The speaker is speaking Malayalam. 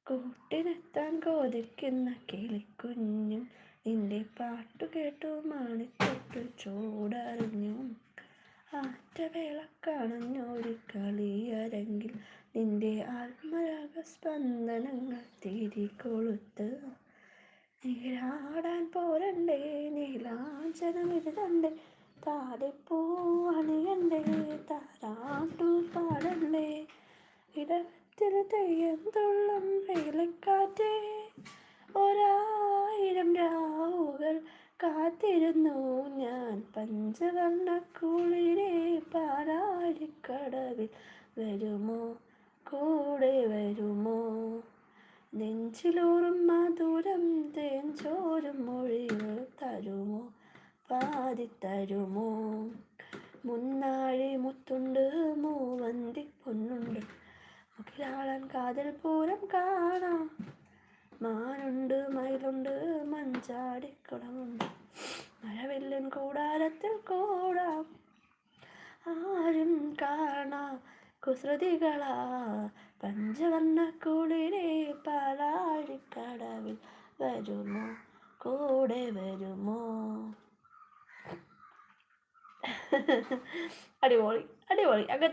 കൂട്ടിനെത്താൻ കൊതിക്കുന്ന കിളിക്കുഞ്ഞും നിന്റെ പാട്ടു കേട്ടു മാണിത്തൊട്ടു ചൂടറിഞ്ഞു. ആറ്റവിളക്കണഞ്ഞൊരു കളിയരങ്ങിൽ നിന്റെ ആത്മരാഗ സ്പന്ദനങ്ങൾ തിരികൊളുത്ത്. നീരാടാൻ പോരണ്ടേ, നീലാഞ്ചനമിരുതണ്ടേ, താലിപ്പൂവണിയണ്ടേ, താരാട്ടു പാടണ്ടേ, ഇടത്തിൽ തെയ്യം തുള്ളും വേലക്കാറ്റേ, 1000 രാവുകൾ കാത്തിരുന്നു ഞാൻ പഞ്ചവർണ്ണക്കുളിരേ. പാലാഴിക്കടവിൽ വരുമോ, കൂടെ വരുമോ, നെഞ്ചിലൂറും മധുരം തേൻ ചോരും മൊഴികൾ തരുമോ, പാതിത്തരുമോ. മുന്നാഴി മുത്തുണ്ട്, മൂവന്തി പൊന്നുണ്ട്, മുകിലാളൻ കാതൽ പൂരം കാണാം. മാനുണ്ട്, മയിലുണ്ട്, മഞ്ചാടിക്കുളമുണ്ട്, മഴവില്ലിൻ കൂടാരത്തിൽ കൂടാം. ആരും കാണാ കുസൃതികളാ പഞ്ചവർണ്ണക്കുളിരേ. പാലാഴിക്കടവിൽ വരുമോ, കൂടെ വരുമോ. അടിപൊളി അടിപൊളി.